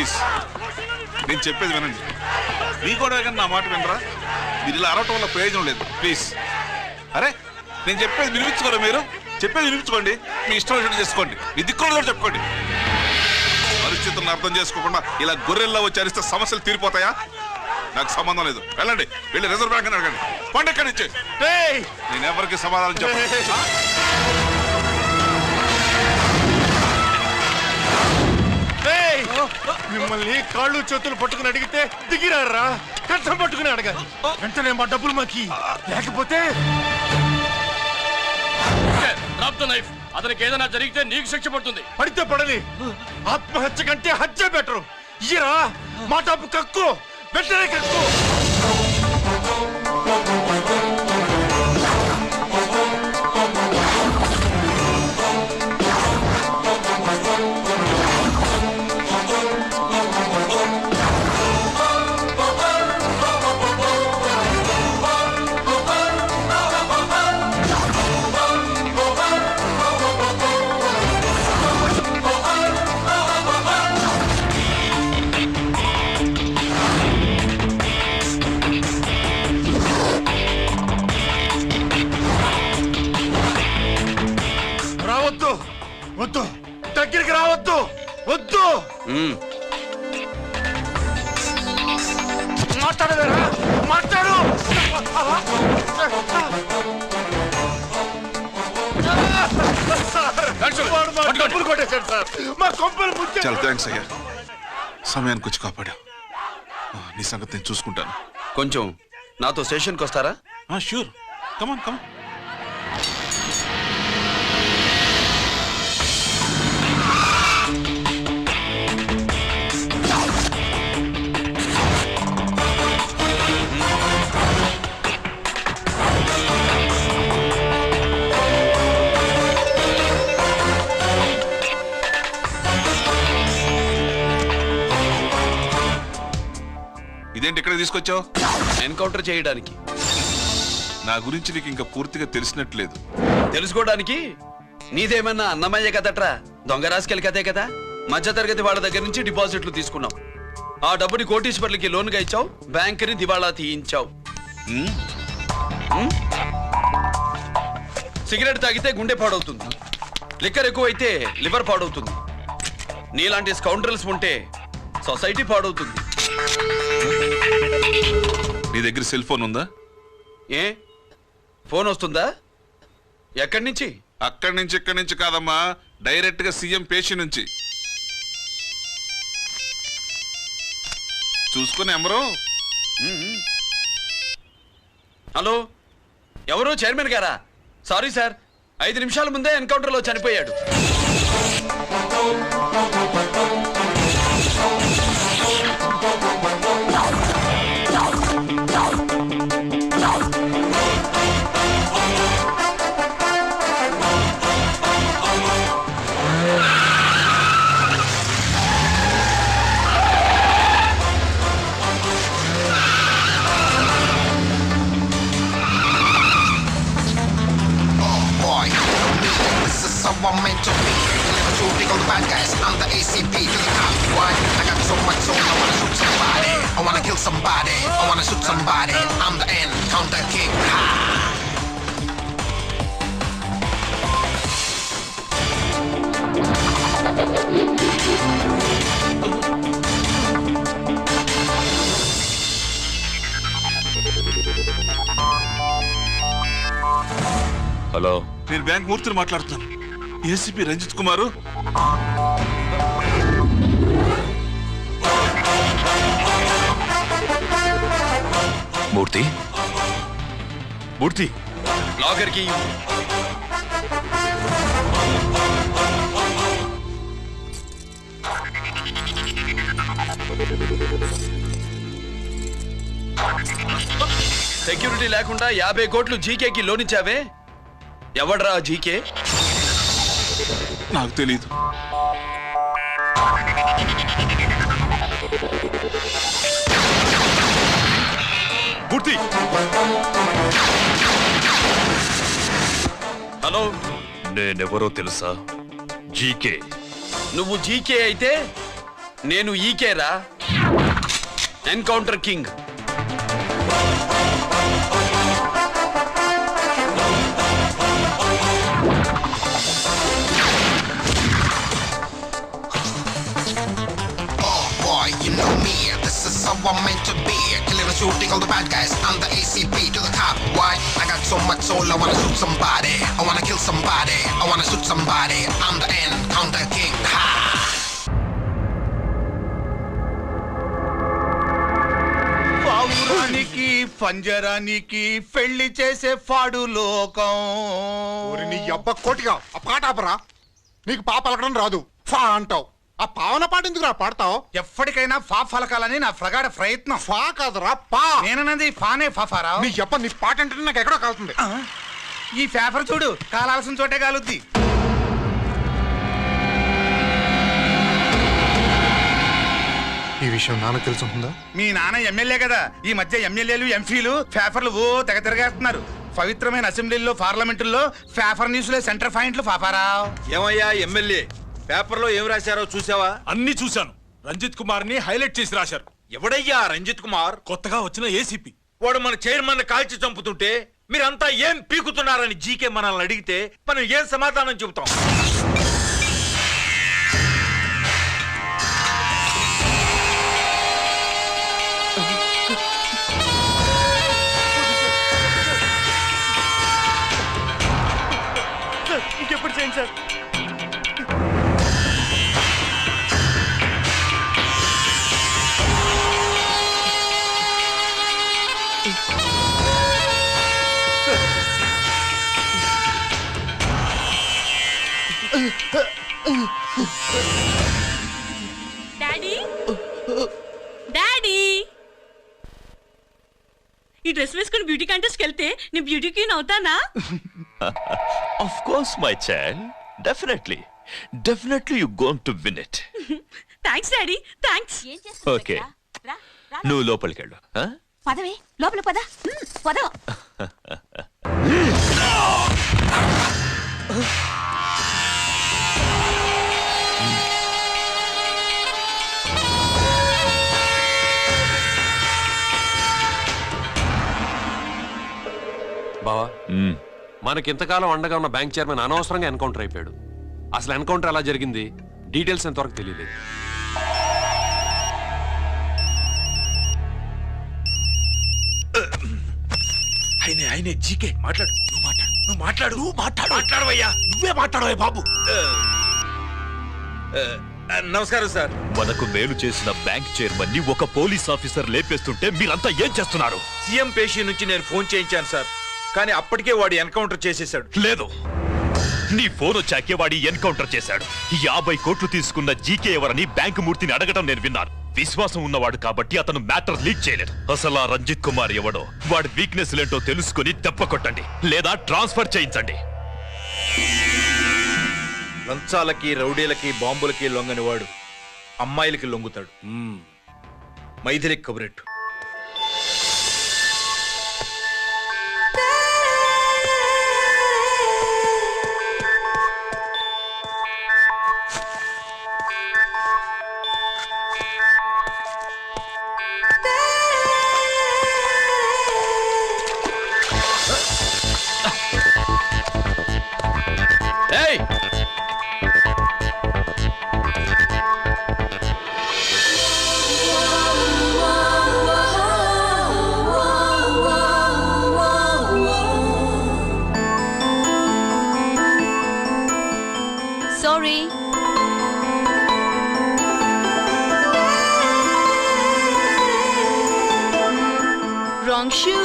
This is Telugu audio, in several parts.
ప్లీజ్ నేను చెప్పేది వినండి. మీ కూడా కానీ నా మాట వినరా? మీరు ఇలా అరవటం వల్ల ప్రయోజనం లేదు. ప్లీజ్. అరే నేను చెప్పేది వినిపించుకోరా? మీరు చెప్పేది వినిపించుకోండి. మీ ఇష్టం వచ్చినట్టు చేసుకోండి. మీ దిక్కులో చెప్పుకోండి. పరిస్థితులను అర్థం చేసుకోకుండా ఇలా గొర్రెల్లో వచ్చి అరిస్తే సమస్యలు తీరిపోతాయా? నాకు సంబంధం లేదు. వెళ్ళండి, వెళ్ళి రిజర్వ్ బ్యాంక్ అని అడగండి. పండి ఎక్కడి నుంచి. నేను ఎవరికి సమాధానం చెప్పను. మిమ్మల్ని కాళ్ళు చేతులు పట్టుకుని అడిగితే దిగిరారా? కష్టం పట్టుకుని అడగాలి. వెంటనే మా డబ్బులు మాకి, లేకపోతే అతనికి ఏదైనా జరిగితే నీకు శిక్ష పడుతుంది. పడితే పడని, ఆత్మహత్య కంటే హత్య బెటరు. ఇరా మా డబ్బు కక్కు, వెంటనే కక్కు. వద్దు, దగ్గరికి రావద్దు, వద్దు. మాట్లాడవేరా? మాట్లాడు. డబ్బులు కొట్టేశాడు సార్. మా కొంపలు ముచ్చాడు. చాలా థ్యాంక్స్ అయ్యా, సమయానికి వచ్చి కాపాడా. నీ సంగతి నేను చూసుకుంటాను. కొంచెం నాతో స్టేషన్కి వస్తారా? షూర్, కమాన్ కమాన్. ఇదేంటి ఇక్కడ తీసుకొచ్చావు? ఎన్కౌంటర్ చేయడానికి. నా గురించి నీకు ఇంకా పూర్తిగా తెలిసినట్లేదు. తెలుసుకోవడానికి నీదేమన్నా అన్నమయ్య కదట్రా, దొంగ రాసుకెళ్ళి కదే కదా. మధ్య తరగతి వాళ్ళ దగ్గర నుంచి డిపాజిట్లు తీసుకున్నావు. ఆ డబ్బుని కోటీశ్వర్లకి లోన్గా ఇచ్చావు, బ్యాంకుని దివాళా తీయించావు. సిగరెట్ తాగితే గుండె పాడవుతుంది, లిక్కర్ ఎక్కువైతే లివర్ పాడవుతుంది. నీలాంటి స్కౌండ్రల్స్ ఉంటే సొసైటీ పాడవుతుంది. నీ దగ్గర సెల్ ఫోన్ ఉందా? ఏ ఫోన్ వస్తుందా? ఎక్కడి నుంచి? అక్కడి నుంచి ఇక్కడి నుంచి కాదమ్మా, డైరెక్ట్ గా సీఎం పేషి నుంచి. చూసుకుని ఎవరు? హలో, ఎవరు? చైర్మన్ గారా? సారీ సార్, 5 నిమిషాల ముందే ఎన్కౌంటర్లో చనిపోయాడు. I'm meant to be. Never too big on the bad guys. I'm the ACP to the top. Why? I got so much soul. I wanna shoot somebody. I wanna kill somebody. I wanna shoot somebody. I'm the end. Counter king. Ha! Hello, నేను బ్యాంక్ మూర్తిని మాట్లాడుతున్నాను. ఏసీపీ రంజిత్ కుమారు. మూర్తి, మూర్తి లాగర్కి సెక్యూరిటీ లేకుండా 50 కోట్లు జీకేకి లోన్ ఇచ్చావే, ఎవడ్రా జీకే? నాకు తెలీదు. మూర్తి, హలో, నేనెవరో తెలుసా? జీకే. నువ్వు జీకే అయితే నేను ఈకేరా, encounter king. You know me, this is how I'm meant to be. Killing and shooting all the bad guys. I'm the ACP to the cop. Why? I got so much soul, I wanna shoot somebody. I wanna kill somebody. I wanna shoot somebody. I'm the Encounter King. Ha! పావురానికి పంజరానికి పెళ్లి చేసే ఫాడు లోకం. నీ అబ్బ కోటిగా ఆ పాట ఆపరా. నీకు పా పలకడం రాదు, ఫా అంటావు. ఆ పావన పాట ఎందుకు రా పాడతావు? ఎప్పటికైనా ఫా ఫలకాలని నా ప్రగాఢ ప్రయత్నం. ఫా కాదురా పా. నేనన్నది ఫానే ఫాఫారా. నీ అబ్బ నీ పాట అంటే నాకు ఎక్కడో కాలుతుంది. ఈ పేపర్ చూడు, కాలాల్సిన చోటే కాలుద్ది. ఈ విషయం నాన్నకు తెలుసుంటుందా? మీ నాన్న ఎమ్మెల్యే కదా, ఈ మధ్య ఎమ్మెల్యేలు ఎంపీలు పేపర్లు ఓ తెగ తిరగేస్తున్నారు. పవిత్రమైన అసెంబ్లీల్లో పార్లమెంటుల్లో పేపర్ న్యూస్లే సెంటర్ పాయింట్లు పాపారా. ఏమయ్యా ఎమ్మెల్యే, పేపర్లో ఏం రాశారో చూసావా? అన్ని చూశాను. రంజిత్ కుమార్ ని హైలైట్ చేసి రాశారు. ఎవడయ్యా రంజిత్ కుమార్? కొత్తగా వచ్చిన ఏసీపీ. వాడు మన చైర్మన్ కాల్చి చంపుతుంటే మీరంతా ఏం పీకుతున్నారని జీకే మనల్ని అడిగితే మనం ఏం సమాధానం చెబుతాం? ఇంకెప్పుడు చేయండి సార్. డాడీ డాడీ, ఈ డ్రెస్ వేసుకుని బ్యూటీ కాంటెస్ట్కి వెళ్తే నీ బ్యూటీ క్వీన్ అవుతానా? Of course, my child. Definitely. Definitely you're going to win it. Thanks daddy, thanks. Okay. నువ్వు లోపలికి వెళ్ళు. పదవే, లోపల పద. పద. బావా, మనకింతకాలం అండగా ఉన్న బ్యాంక్ చైర్మన్ అనవసరంగా ఎన్కౌంటర్ అయిపోయాడు. అసలు ఎన్కౌంటర్ ఎలా జరిగింది, డీటెయిల్స్ ఎంతవరకు తెలియలేదు. ఆయనే జీకే మాట్లాడు. మాట్లాడవయ్యా. నువ్వే మాట్లాడవే బాబు. నమస్కారం సార్. మనకు మేలు చేసిన బ్యాంక్ చైర్మన్ ని ఒక పోలీస్ ఆఫీసర్ లేపేస్తుంటే మీరంతా ఏం చేస్తున్నారు? సీఎం పేషీ నుంచి నేను ఫోన్ చేయించాను సార్, కానీ అప్పటికే వాడు ఎన్కౌంటర్ చేసేశాడు. లేదు, నీ ఫోన్ వచ్చాకే వాడి ఎన్కౌంటర్ చేశాడు. 50 కోట్లు తీసుకున్న జీకే ఎవరని బ్యాంకు మూర్తిని అడగటం నేను విన్నాను. విశ్వాసం ఉన్నవాడు కాబట్టి అతను మ్యాటర్ లీక్ చేయలేదు. అసలు ఆ రంజిత్ కుమార్ ఎవడో, వాడి వీక్నెస్ లేంటో తెలుసుకుని దెబ్బ కొట్టండి, లేదా ట్రాన్స్ఫర్ చేయించండి. లంచాలకి, రౌడీలకి, బాంబులకి లొంగని వాడు అమ్మాయిలకి లొంగుతాడు. మైథిలికి కబురెట్టు. ఏయ్, sorry. Wrong shoe.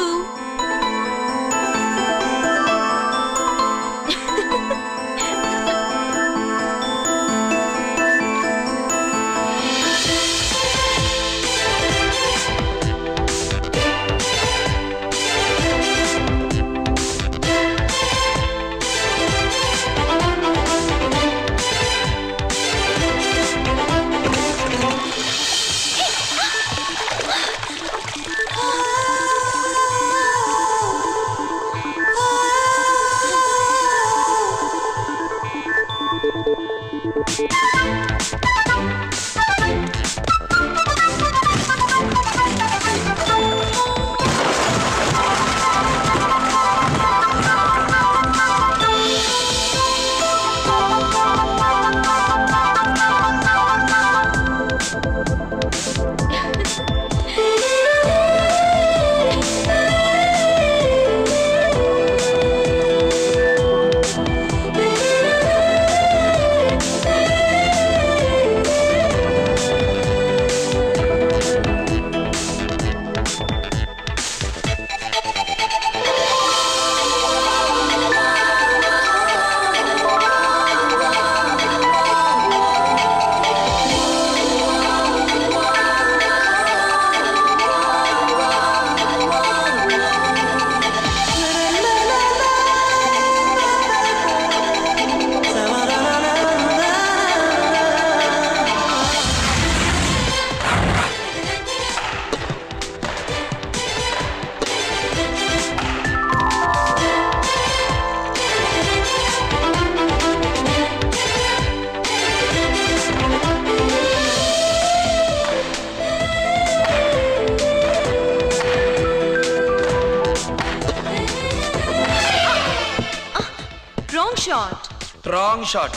Shot. Wrong shot.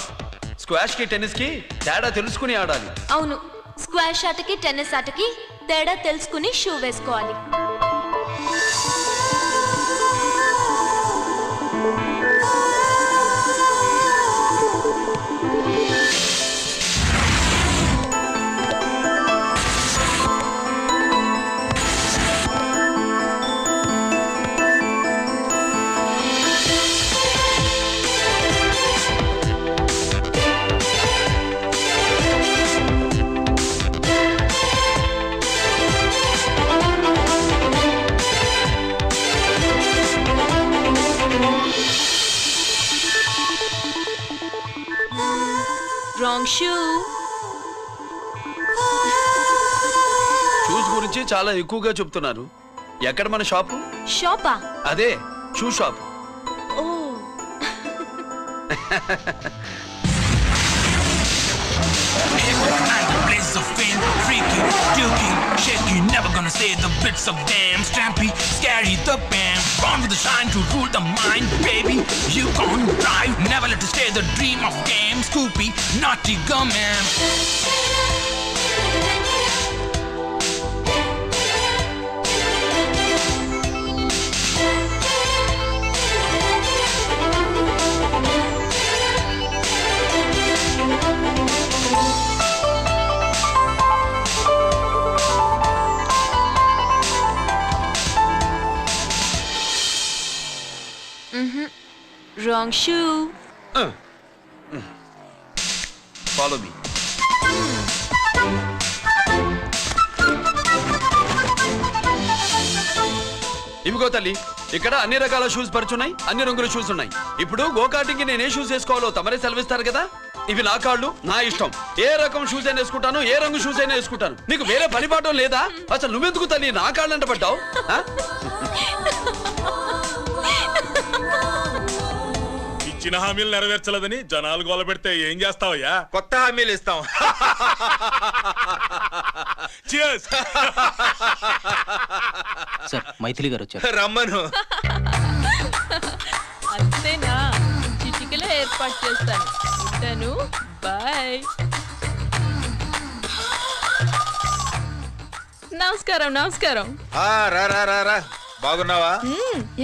Squash కి టెన్నిస్ కి తేడా తెలుసుకుని ఆడాలి. అవును, స్క్వాష్ ఆటకి టెన్నిస్ ఆటకి తేడా తెలుసుకుని షూ వేసుకోవాలి. Wrong shoe. షూస్ గురించి చాలా ఎక్కువగా చెప్తున్నారు. ఎక్కడ మన షాపు? షాపా? అదే షూ షాప్. ఓ. Blaze of fame, freaking, duking, shaking, never gonna say the bits of damn stampy, scary the band, born with the shine to rule the mind, baby. You gon' drive, never let it stay the dream of game, Scoopy, naughty gumman. Wrong shoe. Follow me. ఇవిగో తల్లి, ఇక్కడ అన్ని రకాల షూస్ పరుచున్నాయి, అన్ని రంగుల షూస్ ఉన్నాయి. ఇప్పుడు గోకార్టింగ్ కి నేను ఏ షూస్ వేసుకోవాలో తమరే సెలవిస్తారు కదా. ఇవి నా కాళ్ళు, నా ఇష్టం. ఏ రకం షూస్ అయినా వేసుకుంటాను, ఏ రంగు షూస్ అయినా వేసుకుంటాను. నీకు వేరే పని పాఠం లేదా? అసలు నువ్వెందుకు తల్లి నా కాళ్ళంట పడ్డావు? ఇచ్చిన హామీలు నెరవేర్చలేదని జనాలు గోల పెడితే ఏం చేస్తావయ్యా? కొత్త హామీలు ఇస్తాం. సార్, మైథిలి గారు వచ్చారు. రమ్మను. అంతేనా? చిటికలో ఏర్పాటు చేస్తాను. ఉంటాను. బాయ్. నమస్కారం. నమస్కారం. రా. బాగున్నావా?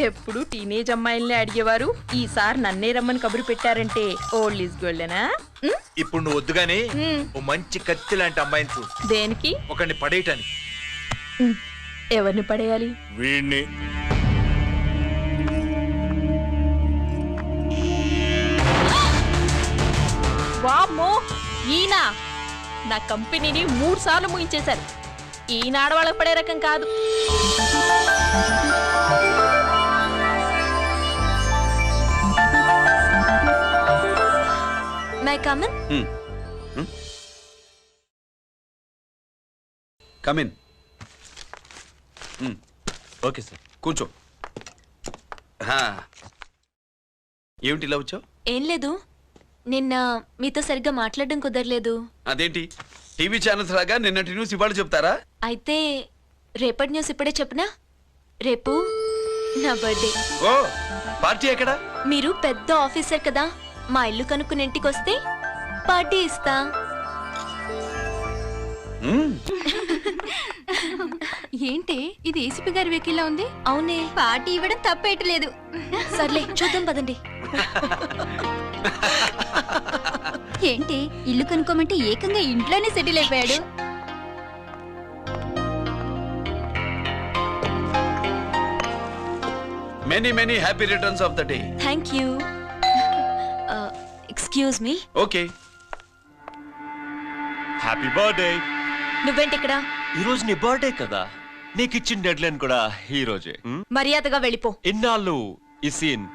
ఎప్పుడు టీనేజ్ అమ్మాయిల్ని అడిగేవారు, ఈసారి నన్నే రమ్మని కబురు పెట్టారంటే ఓల్డ్ ఈజ్ గోల్డెనా? ఇప్పుడు నువ్వు వద్దు గానీ ఓ మంచి కత్తి లాంటి అమ్మాయిని చూడు. దేనికి? ఒకరిని పడేయటానికి. ఎవరిని పడేయాలి? వీణ్ణి. వామ్మో, ఈయన నా కంపెనీని 3 సార్లు ముగించేశారు. ఈయన ఆడవాళ్ళకి పడే రకం కాదు. May come in? Come in. Okay sir, కూర్చో. ఏమిటి ఇలా వచ్చావు? ఏం లేదు, నిన్న మీతో సరిగ్గా మాట్లాడడం కుదరలేదు. అదేంటి, టీవీ ఛానల్స్ లాగా నిన్నటి న్యూస్ ఇవాళ చెప్తారా? అయితే రేపటి న్యూస్ ఇప్పుడే చెప్పనా? రేపు నా బర్త్డే. ఓ, పార్టీ ఎక్కడ? మీరు పెద్ద ఆఫీసర్ కదా, మా ఇల్లు కనుక్కుని ఇంటికి వస్తే పార్టీ ఇస్తా. ఏంటి ఇది ఏసీపీ గారి వెకిల్లా ఉంది? అవునే, పార్టీ ఇవ్వడం తప్పేయట్లేదు. సర్లే చూద్దాం పదండి. ఏంటి ఇల్లు కనుక్కోమంటే ఏకంగా ఇంట్లోనే సెటిల్ అయిపోయాడు. Many happy returns of the day. Thank you. Excuse me. Okay. Happy birthday. నువ్వేంటి ఇక్కడ? ఈ రోజు నీ బర్త్డే కదా, నీకు ఇచ్చిన డెడ్ లైన్ కూడా ఈ రోజే. మర్యాదగా వెళ్ళిపో. ఇన్నాళ్ళు ఈ సీన్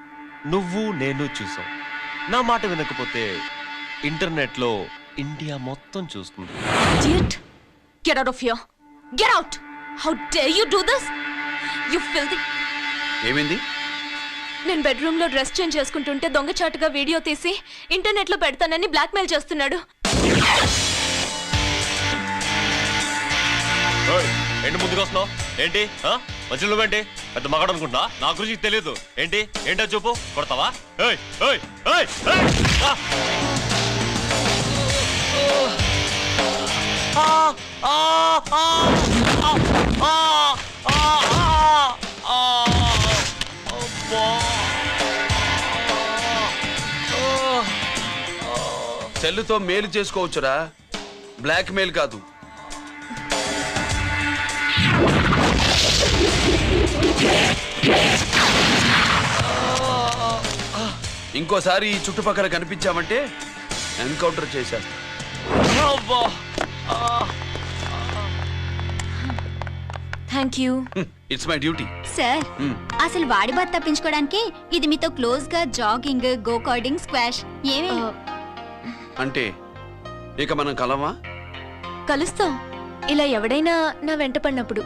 నువ్వు నేను చూసాం. నా మాట వినకపోతే ఇంటర్నెట్ లో ఇండియా మొత్తం చూస్తుంది. Idiot! Get out of here! Get out! How dare you do this? You filthy! ఏమైంది? నేను బెడ్రూమ్ లో డ్రెస్ చేంజ్ చేసుకుంటుంటే దొంగచాటుగా వీడియో తీసి ఇంటర్నెట్ లో పెడతానని బ్లాక్మెయిల్ చేస్తున్నాడు. ఏంటి ముందుకు వస్తున్నావు? ఏంటి మంచి నువ్వేంటి పెద్ద మగాడు అనుకుంటా నా గురించి తెలియదు ఏంటి ఏంటో చూపు కొడతావా ఏయ్ ఏయ్ ఏయ్ ఏయ్ సెల్లుతో మేలు చేసుకోవచ్చురా, బ్లాక్ మెయిల్ కాదు. ఇంకోసారి ఈ చుట్టుపక్కల కనిపించామంటే ఎన్కౌంటర్ చేశాను. Thank you. It's my duty. Sir అసలు వాడి బాధ తప్పించుకోవడానికి ఇది మీతో క్లోజ్ గా జాగింగ్, గో కార్డింగ్, స్క్వాష్ ఏమే అంటే ఇక మనం కలవా? కలుస్తాం ఇలా ఎవడైనా నా వెంట పడినప్పుడు.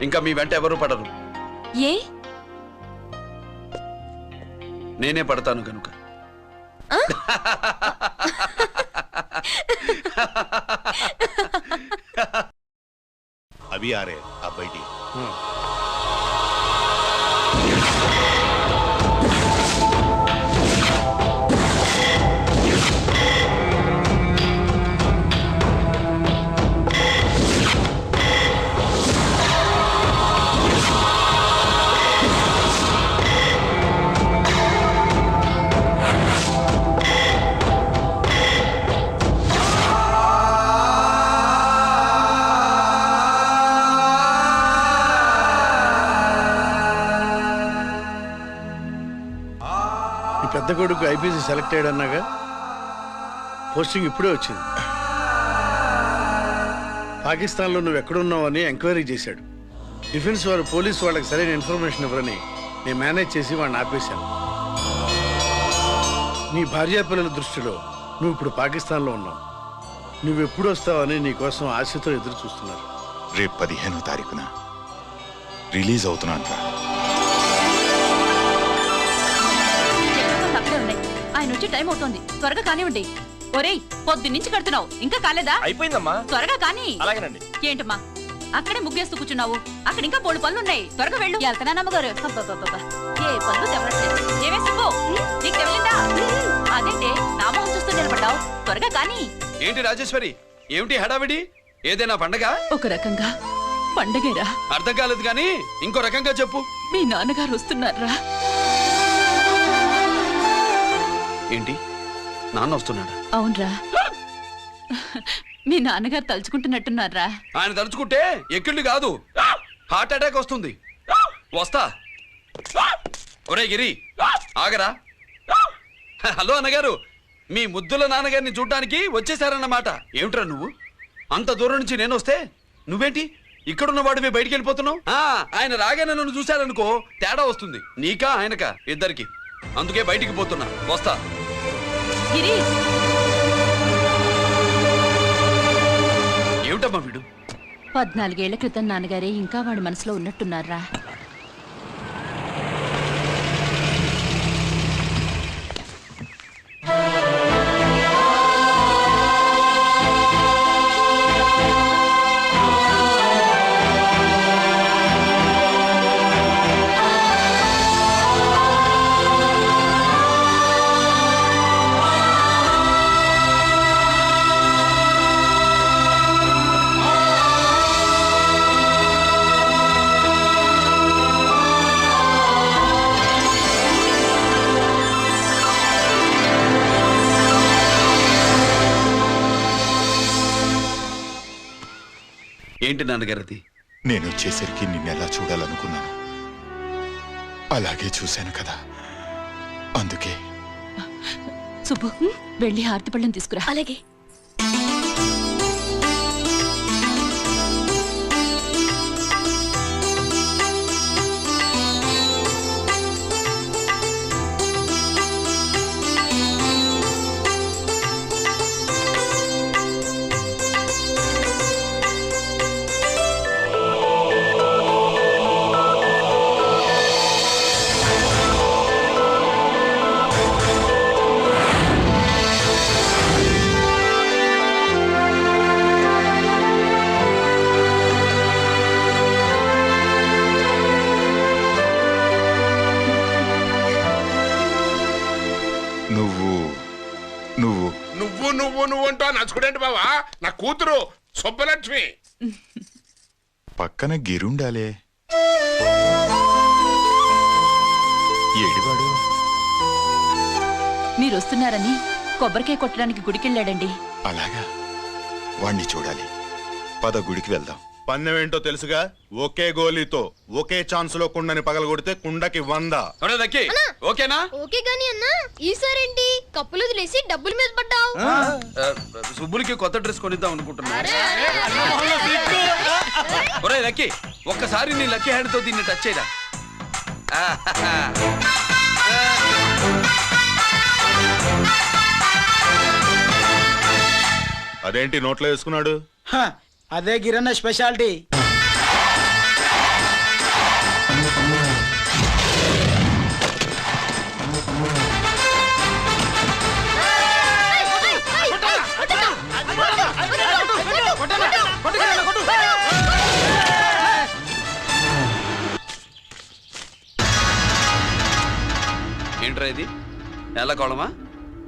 ఇంకా మీ వెంట ఎవరు పడరు. ఏ? నేనే పడతాను కనుక. अभी आ रहे आप बैठिए। పెద్ద కొడుకు ఐపీసీ సెలెక్ట్ అయ్యాడన్నాగా, పోస్టింగ్ ఇప్పుడే వచ్చింది. పాకిస్తాన్లో నువ్వు ఎక్కడున్నావు అని ఎంక్వైరీ చేశాడు. డిఫెన్స్ వారు పోలీసు వాళ్ళకి సరైన ఇన్ఫర్మేషన్ ఇవ్వరని నేను మేనేజ్ చేసి వాడిని ఆపేశాను. నీ భార్యా పిల్లల దృష్టిలో నువ్వు ఇప్పుడు పాకిస్తాన్లో ఉన్నావు. నువ్వెప్పుడు వస్తావని నీ కోసం ఆశతో ఎదురు చూస్తున్నారు. రేపు 15వ తారీఖున రిలీజ్ అవుతున్నాను రా. ఆయన వచ్చి టైం అవుతోంది, త్వరగా కానివ్వండి. ఒరేయ్ పొద్దున్నుంచి కడుతున్నావు, ఇంకా కాలేదా? అయిపోయిందమ్మా. త్వరగా కానీ. అలాగేనండి. ఏంటమ్మా అక్కడే ముగ్గేస్తూ కూర్చున్నావు? అక్కడ ఇంకా 3 పనులున్నాయి, త్వరగా వెళ్ళు. వెళ్తానా నమ్మగారు? ఏ పనులు తెవరట్లేదు. ఏమే సుబ్బు, నీకు తెవలిందా? అదేంటే నామం చూస్తూ నిలబడ్డావు, త్వరగా కానీ. ఏంటి రాజేశ్వరి, ఏమిటి హడావిడి? ఏదైనా పండగ? ఒక రకంగా పండగేరా. అర్థం కాలేదు కానీ ఇంకో రకంగా చెప్పు. మీ నాన్నగారు వస్తున్నారా? ఏంటి, నాన్న వస్తున్నాడా? అవునరా, మీ నాన్నగారు తలుచుకుంటున్నట్టున్నారా? ఆయన తలుచుకుంటే ఎక్కిళ్ళు కాదు, హార్ట్ అటాక్ వస్తుంది. వస్తా. ఒరే గిరి ఆగరా. హలో అన్నగారు, మీ ముద్దుల నాన్నగారిని చూడ్డానికి వచ్చేసారన్నమాట. ఏమిట్రా నువ్వు? అంత దూరం నుంచి నేను వస్తే నువ్వేంటి ఇక్కడున్న వాడివి బయటికి వెళ్ళిపోతున్నావు? ఆయన రాగానే నన్ను చూశారనుకో తేడా వస్తుంది, నీకా ఆయనకా ఇద్దరికి. అందుకే బయటికి పోతున్నా, వస్తా. ఏమిటమ్మా వీడు? 14 ఏళ్ల క్రితం నాన్నగారే ఇంకా వాడి మనసులో ఉన్నట్టున్నారా? ఏంటి నాన్నగారిది? నేను వచ్చేసరికి నిన్నెలా చూడాలనుకున్నాను అలాగే చూశాను కదా, అందుకే. సుబ్బు, వెళ్ళి హారతి పళ్ళని తీసుకురా. అలాగే. నువ్వు నువ్వు నువ్వు నువ్వు నువ్వు అంటా నచ్చుకుడేంటి బావా? నా కూతురు సుబ్బలక్ష్మి. పక్కన గిరుండాలే. ఏడివాడు? మీరు వస్తున్నారని కొబ్బరికాయ కొట్టడానికి గుడికెళ్ళాడండి. అలాగా, వాణ్ణి చూడాలి. పద గుడికి వెళ్దాం. పందెం ఏంటో తెలుసుగా? ఒకే గోలీతో ఒకే ఛాన్స్ లో కుండని పగలగొడితే కుండకి 100. ఓకేనా? ఓకే గాని అన్నా ఈసారేంటి కప్పులు వదిలేసి డబ్బుల మీద పడ్డావు? సుబ్బులకి కొత్త డ్రెస్ కొనిద్దాం అనుకుంటున్నా. ఒరే లక్కీ, ఒక్కసారి నీ లక్కీ హ్యాండ్ తో దీన్ని టచ్ చేయరా. అదేంటి నోట్లో వేసుకున్నాడు? అదే గిరన్న స్పెషాలిటీ. ఏంట్రా ఇది? నెల కోళమా?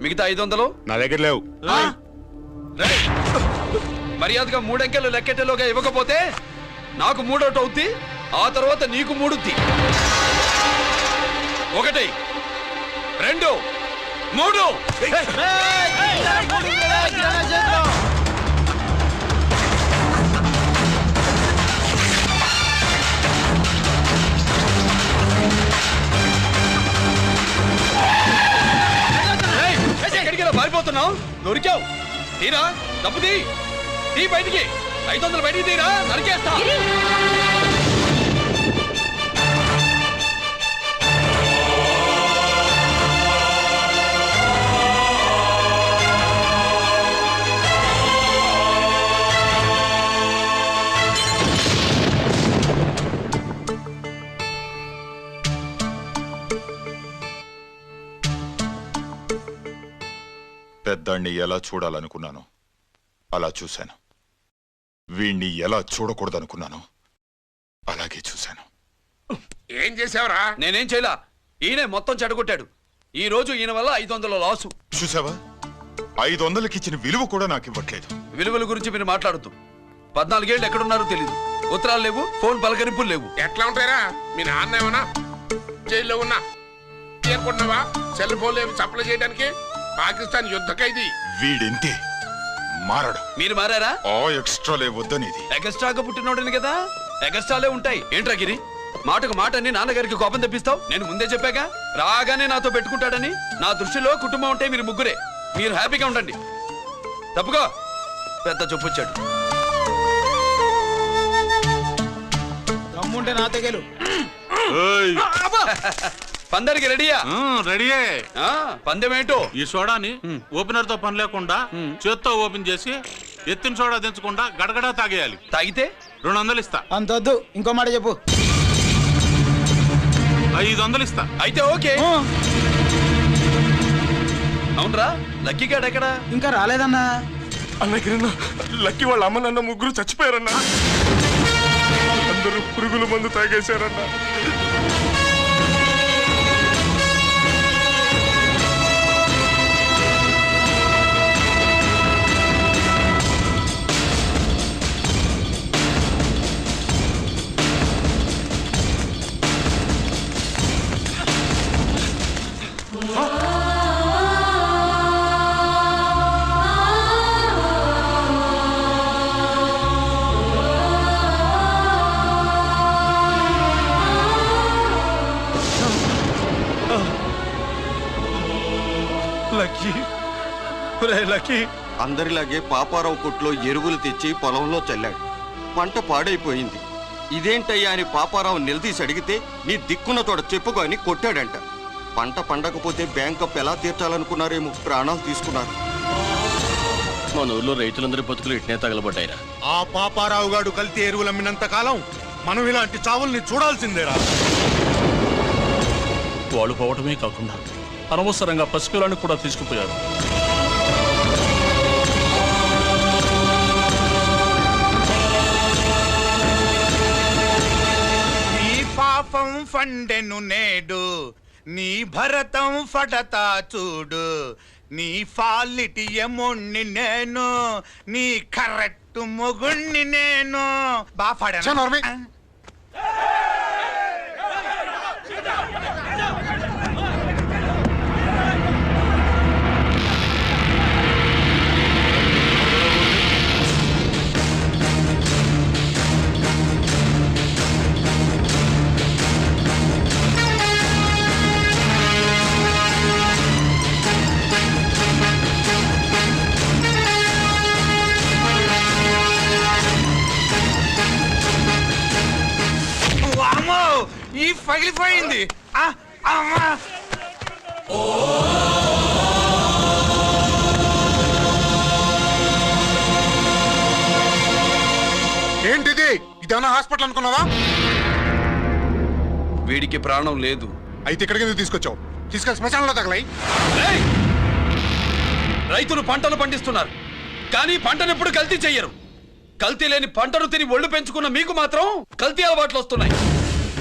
మిగతా 500 నా దగ్గర లేవు. మర్యాదగా 3 అంకెలు లెక్కెట్టలోగా ఇవ్వకపోతే నాకు 3 అవుట్ అవుద్ది, ఆ తర్వాత నీకు 3. 1 2 3. ఎక్కడికి పారిపోతున్నావు? దొరికావు. తీరా డబ్బు తీ బయటికి. 500 బయటికి తీరా, నరికేస్తా. పెద్దాన్ని ఎలా చూడాలనుకున్నాను అలా చూశాను. వీణ్ణి ఎలా చూడకూడదనుకున్నాను అలాగే చూశాను. ఏం చేసావురా? నేనేం చేయలా, ఈయనే మొత్తం చెడగొట్టాడు. ఈ రోజు ఈయన వల్ల 500 లాసు. చూసావా, 500కి ఇచ్చిన విలువ కూడా నాకు ఇవ్వట్లేదు. విలువల గురించి మీరు మాట్లాడద్దు. 14 ఏళ్ళు ఎక్కడున్నారో తెలీదు. ఉత్తరాలు లేవు, ఫోన్ పలకరింపులు లేవు. ఎట్లా ఉంటారా? మీ నాన్న ఏమన్నా జైల్లో ఉన్నా అనుకుంటున్నావా? సెల్ ఫోన్ లేవు సప్లై చేయడానికి. పాకిస్తాన్ యుద్ధ ఖైదీ. వీడింతే మారడు. మీరు మారారా? ఎక్స్ట్రాలే వద్దనేది. ఎగస్ట్రాగా పుట్టినోడని కదా, ఎగస్ట్రాలే ఉంటాయి. ఏంట్రా గిరి, మాటకు మాట అని నాన్నగారికి కోపం తెప్పిస్తావు? నేను ముందే చెప్పాగా రాగానే నాతో పెట్టుకుంటాడని. నా దృష్టిలో కుటుంబం ఉంటే మీరు ముగ్గురే. మీరు హ్యాపీగా ఉండండి. తప్పుకో, పెద్ద చొప్పొచ్చాడు. దమ్ముంటే నా తెగలు. పందరికి రెడీయా? రెడీయే. పందెం ఏంటో? ఈ సోడాని ఓపెనర్ తో పని లేకుండా చేత్తో ఓపెన్ చేసి ఎత్తిన సోడా దించకుండా గడగడా తాగేయాలి. తాగితే 200 ఇస్తా. అంతొద్దు, ఇంకో మాట చెప్పు. 500 ఇస్తా. అయితే ఓకే. అవునరా, లక్కీ గాడు ఎక్కడా? ఇంకా రాలేదన్నా. అన్నగిరన్నా, లక్కీ వాళ్ళ అమ్మ నాన్న ముగ్గురు చచ్చిపోయారన్నా. అందరూ పురుగుల మందు తాగేశారన్నా. లక్కీ అందరిలాగే పాపారావు కొట్లో ఎరువులు తెచ్చి పొలంలో చల్లాడు. పంట పాడైపోయింది. ఇదేంటయ్యా అని పాపారావు నిలదీసి అడిగితే నీ దిక్కున్న తోడ చెప్పుకొని కొట్టాడంట. పంట పండకపోతే బ్యాంక్ అప్పు ఎలా తీర్చాలనుకున్నారేమో ప్రాణాలు తీసుకున్నారు. మన ఊర్లో రైతులందరి బతుకులు ఇట్నే తగలబడ్డాయిరా. ఆ పాపారావు గాడు కల్తీ ఎరువులు అమ్మినంత కాలం మనం ఇలాంటి చావుల్ని చూడాల్సిందేరా. వాళ్ళు పోవటమే కాకుండా అనవసరంగా పసిపిల్లని కూడా తీసుకుపోయారు. ఈ పాపం ఫండెను నేడు నీ భరతం ఫటతా చూడు, నీ ఫాలిటి ఎముణ్ణి నేను, నీ కరెక్ట్ మొగుణ్ణి నేను. బాగా ఈ పగిలిపోయింది. ఏంటిది? ఇదేమన్నా హాస్పిటల్ అనుకున్నావా? వీడికి ప్రాణం లేదు. అయితే ఇక్కడికి ఎందుకు తీసుకొచ్చావు? తీసుకెళ్ళి శ్మశానంలో తగలై. రైతులు పంటలు పండిస్తున్నారు, కానీ పంటను ఎప్పుడు కల్తీ చెయ్యరు. కల్తీ లేని పంటను తిని ఒళ్ళు పెంచుకున్న మీకు మాత్రం కల్తీ అలవాట్లు వస్తున్నాయి.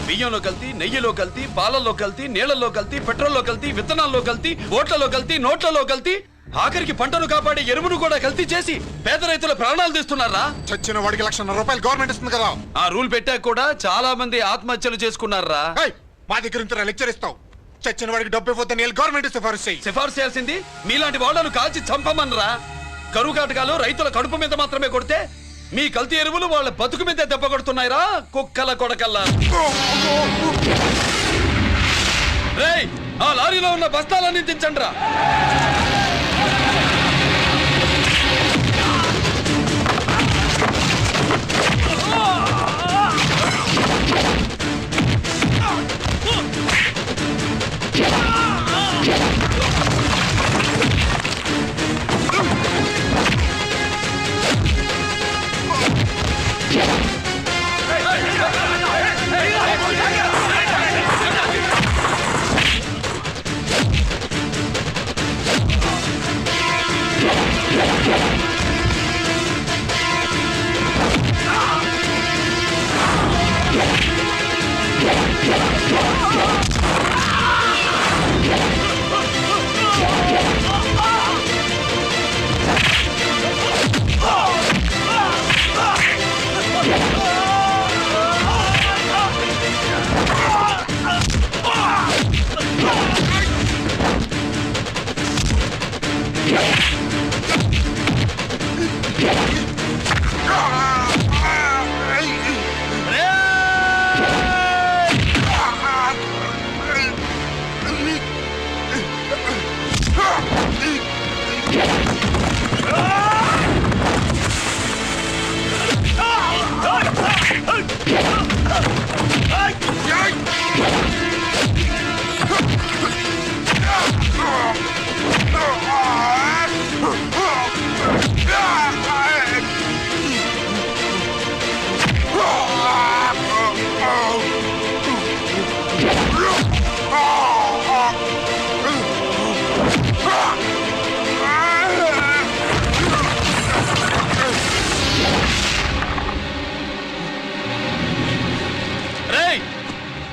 బియ్యంలో కల్తీ, నెయ్యిలో కల్తీ, పాలల్లో కల్తీ, నీళ్లలో కల్తీ, పెట్రోల్లో కల్తీ, విత్తనాల్లో కల్తీ, ఓట్లలో కల్తీ, నోట్లలో కల్తీ, ఆఖరికి పంటను కాపాడే ఎరువును కూడా కల్తీ చేసి పేద రైతుల ప్రాణాలు తీస్తున్నారా? చచ్చిన వాడికి ₹1,00,000 గవర్నమెంట్ ఇస్తుంది కదా. ఆ రూల్ పెట్టాక కూడా చాలా మంది ఆత్మహత్యలు చేసుకున్నారా? మా దగ్గర ఇంత లెక్చర్ ఇస్తావు. చచ్చిన వాడికి డబ్బు ఇవ్వద్దని గవర్నమెంట్ సిఫార్సు చేయి. సిఫార్సు చేయాల్సింది మీలాంటి వాళ్ళను కాల్చి చంపమనరా? కరువు కాటకాలు రైతుల కడుపు మీద మాత్రమే కొడితే మీ కల్తీ ఎరువులు వాళ్ళ బతుకు మీద దెబ్బ కొడుతున్నాయిరా కుక్కల కొడకల్లా. రేయ్, ఆ లారీలో ఉన్న బస్తాలన్నీ దించండిరా.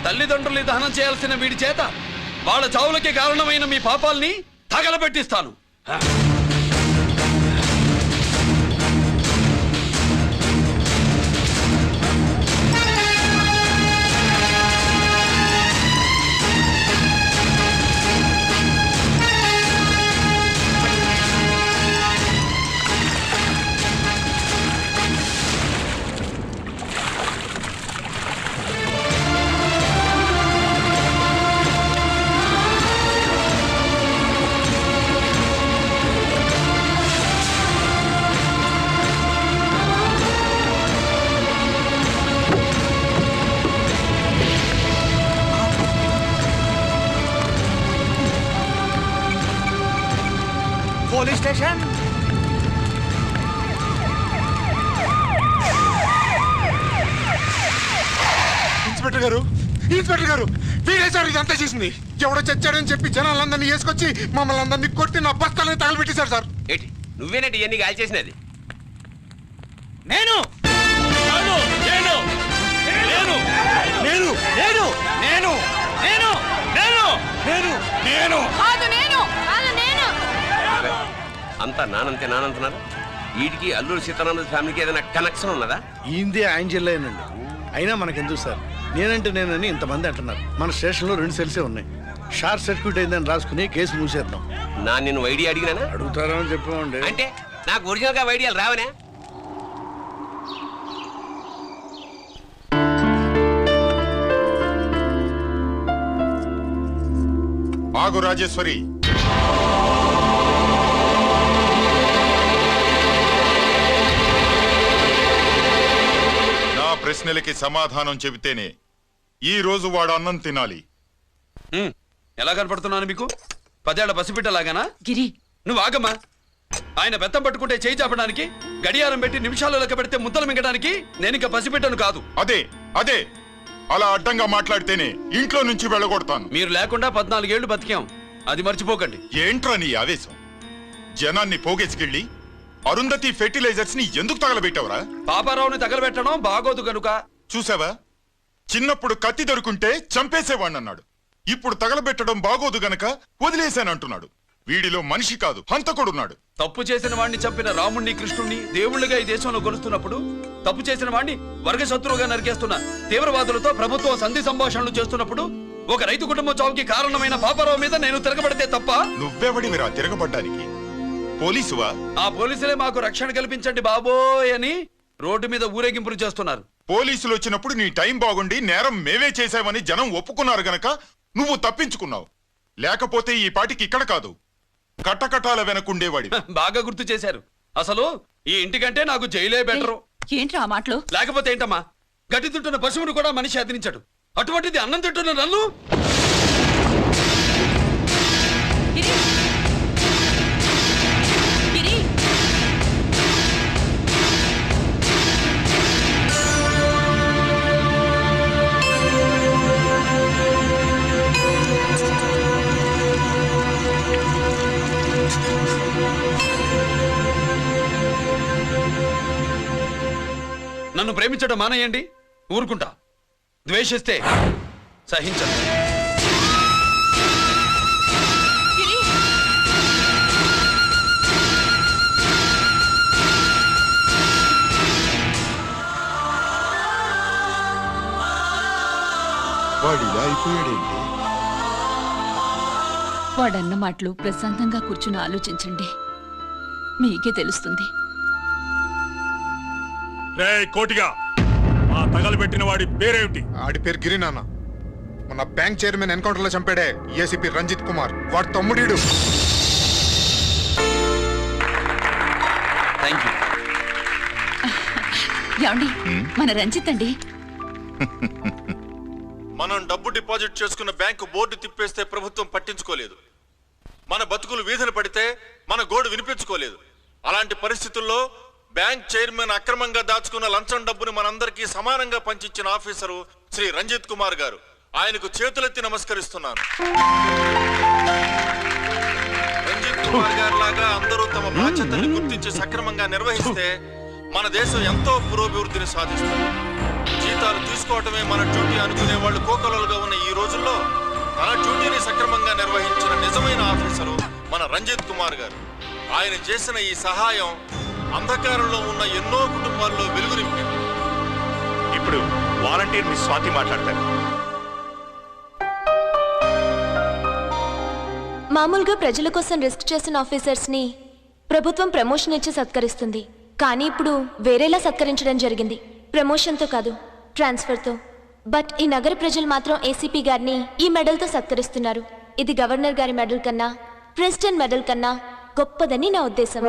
తల్లిదండ్రుల్ని దహనం చేయాల్సిన వీడి చేత వాళ్ళ చావులకి కారణమైన మీ పాపాల్ని తగలబెట్టిస్తాను. Police station. ఇన్స్పెక్టర్ గారు, ఇన్స్పెక్టర్ గారు, వీడే సార్ ఇదంతా చేసింది. ఎవడో చచ్చాడని చెప్పి జనాలందరినీ వేసుకొచ్చి మమ్మల్ని అందరినీ కొట్టి నా బస్తాలని తగలబెట్టేశారు సార్. ఏంటి నువ్వేనండి ఇవన్నీ గాలి చేసినది? నేను నేను నేను నేను నేను నేను నేను నేను కాదు నేను అంతా నానంటున్నారు. వీటికి అల్లూరు సీతారామరాజు ఫ్యామిలీకి ఏదైనా కనెక్షన్ ఉన్నదా? ఈందే ఆయన జిల్లానండి. అయినా మనకెందుకు సార్, నేనంని ఇంతమంది అంటున్నారు. మన స్టేషన్లో 2 సెల్సే ఉన్నాయి. షార్ట్ సర్క్యూట్ అయిందని రాసుకుని కేసు మూసేద్దాం. నేను వైడి అడిగినా అడుగుతారా అని చెప్పామండి. అంటే నాకు ఒరిజినల్ గా వైడియాలు రావనే? ఆగు రాజేశ్వరి. నా ప్రశ్నలకి సమాధానం చెబితేనే ఈ రోజు వాడు అన్నం తినాలి. ఎలా కనపడుతున్నాను మీకు? 10 ఏళ్ల పసిపిట్టలాగానా? గిరి నువ్వు ఆగమ్మా. ఆయన బెత్తం పట్టుకుంటే చేయి చాపడానికి, గడియారం పెట్టి నిమిషాలు లెక్క పెడితే ముద్దలు మింగడానికి నేను ఇంకా పసిపిట్టను కాదు. అదే అలా అడ్డంగా మాట్లాడితేనే ఇంట్లో నుంచి వెళ్ళగొడతాను. మీరు లేకుండా 14 ఏళ్లు బతికాం, అది మర్చిపోకండి. ఏంట్రా నీ ఆవేశం? జనాన్ని పోగేసుకెళ్ళి అరుంధతి ఫెర్టిలైజర్స్ ని ఎందుకు తగలబెట్టావురా? పాపారావుని తగలబెట్టడం బాగోదు గనుక. చూసావా, చిన్నప్పుడు కత్తి దొరుకుంటే చంపేసేవాణ్ణన్నాడు. ఇప్పుడు తగలబెట్టడం బాగోదు గనక వదిలేశానంటున్నాడు. వీడిలో మనిషి కాదు, హంతకుడున్నాడు. తప్పు చేసిన వాడిని చంపిన రాముణ్ణి కృష్ణుణ్ణి దేవుళ్ళుగా ఈ దేశంలో కొలుస్తున్నప్పుడు, తప్పు చేసిన వాడిని వర్గ శత్రువుగా నరికేస్తున్న తీవ్రవాదులతో ప్రభుత్వం సంధి సంభాషణలు చేస్తున్నప్పుడు, ఒక రైతు కుటుంబం చావుకి కారణమైన పాపారావు మీద నేను తిరగబడితే తప్ప? నువ్వెవడివిరా తిరగబడ్డానికి? పోలీసువా? ఆ పోలీసులే మాకు రక్షణ కల్పించండి బాబోయ్ అని రోడ్డు మీద ఊరేగింపులు చేస్తున్నారు. పోలీసులు వచ్చినప్పుడు నీ టైం బాగుండి నేరం మేమే చేశామని జనం ఒప్పుకున్నారు గనక నువ్వు తప్పించుకున్నావు. లేకపోతే ఈ పాటికి ఇక్కడ కాదు, కట్టకటాల వెనకుండేవాడి. బాగా గుర్తు చేశారు. అసలు ఈ ఇంటికంటే నాకు జైలే బెటరు. ఏంట్రా ఆ మాటలు? లేకపోతే ఏంటమ్మా, గడ్డి తింటున్న పశువును కూడా మనిషి అదిరించాడు. అటువంటిది అన్నం తింటున్న నన్ను? నన్ను ప్రేమించడం మానేయండి, ఊరుకుంటా. ద్వేషిస్తే సహించండి. వాడిలా అయిపోయాడేంటి? వాడన్న మాటలు ప్రశాంతంగా కూర్చుని ఆలోచించండి, మీకే తెలుస్తుంది. రే కోటిగా, ఆ తగలబెట్టిన వాడి పేరేమిటి? ఆడి పేరు గిరి నాన్న. మన బ్యాంక్ చైర్మన్ ఎన్కౌంటర్ లో చంపాడే ఏసీపీ రంజిత్ కుమార్, వాడి తమ్ముడీడు. ఏమండి, మన రంజిత్ అండి. మనం డబ్బు డిపాజిట్ చేసుకున్న బ్యాంకు బోర్డు తిప్పేస్తే ప్రభుత్వం పట్టించుకోలేదు. మన బతుకులు వీధులు పడితే మన గోడు వినిపించుకోలేదు. అలాంటి పరిస్థితుల్లో బ్యాంక్ చైర్మన్ అక్రమంగా దాచుకున్న లంచం డబ్బును మనందరికీ సమానంగా పంచిచ్చిన ఆఫీసరు శ్రీ రంజిత్ కుమార్ గారు. ఆయనకు చేతులెత్తి నమస్కరిస్తున్నాను. రంజిత్ కుమార్ గారి లాగా అందరూ తమ బాధ్యతల్ని గుర్తించి సక్రమంగా నిర్వహిస్తే మన దేశం ఎంతో పురోభివృద్ధిని సాధిస్తుంది. జీతాలు తీసుకోవటమే మన డ్యూటీ అనుకునే వాళ్ళు కోకొలలుగా ఉన్న ఈ రోజుల్లో తన డ్యూటీని సక్రమంగా నిర్వహించిన నిజమైన ఆఫీసరు మన రంజిత్ కుమార్ గారు. ఆయన చేసిన ఈ సహాయం అంధకారంలో ఉన్న ఎన్నో కుటుంబాల్లో వెలుగు నింపింది. ఇప్పుడు వాలంటీర్ మిస్ స్వాతి మాట్లాడతారు. మామూలుగా ప్రజల కోసం రిస్క్ చేసిన ఆఫీసర్స్ ని ప్రభుత్వం ప్రమోషన్ ఇచ్చి సత్కరిస్తుంది. కానీ ఇప్పుడు వేరేలా సత్కరించడం జరిగింది. ప్రమోషన్తో కాదు, ట్రాన్స్ఫర్తో. బట్ ఈ నగర ప్రజలు మాత్రం ఏసీపీ గారిని ఈ మెడల్తో సత్కరిస్తున్నారు. ఇది గవర్నర్ గారి మెడల్ కన్నా, ప్రెసిడెంట్ మెడల్ కన్నా గొప్పదని నా ఉద్దేశం.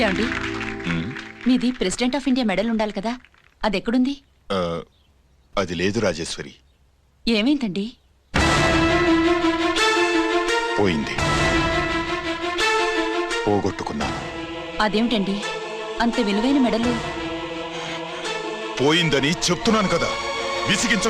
ఏమండి, మీది ప్రెసిడెంట్ ఆఫ్ ఇండియా మెడల్ ఉండాలి కదా, అది ఎక్కడుంది? అది లేదు రాజేశ్వరి. ఏమైందండి? పోయింది, పోగొట్టుకున్నాను. అదేమిటండి అంత విలువైన మెడలు? పోయిందని చెప్తున్నాను కదా, విసిగించ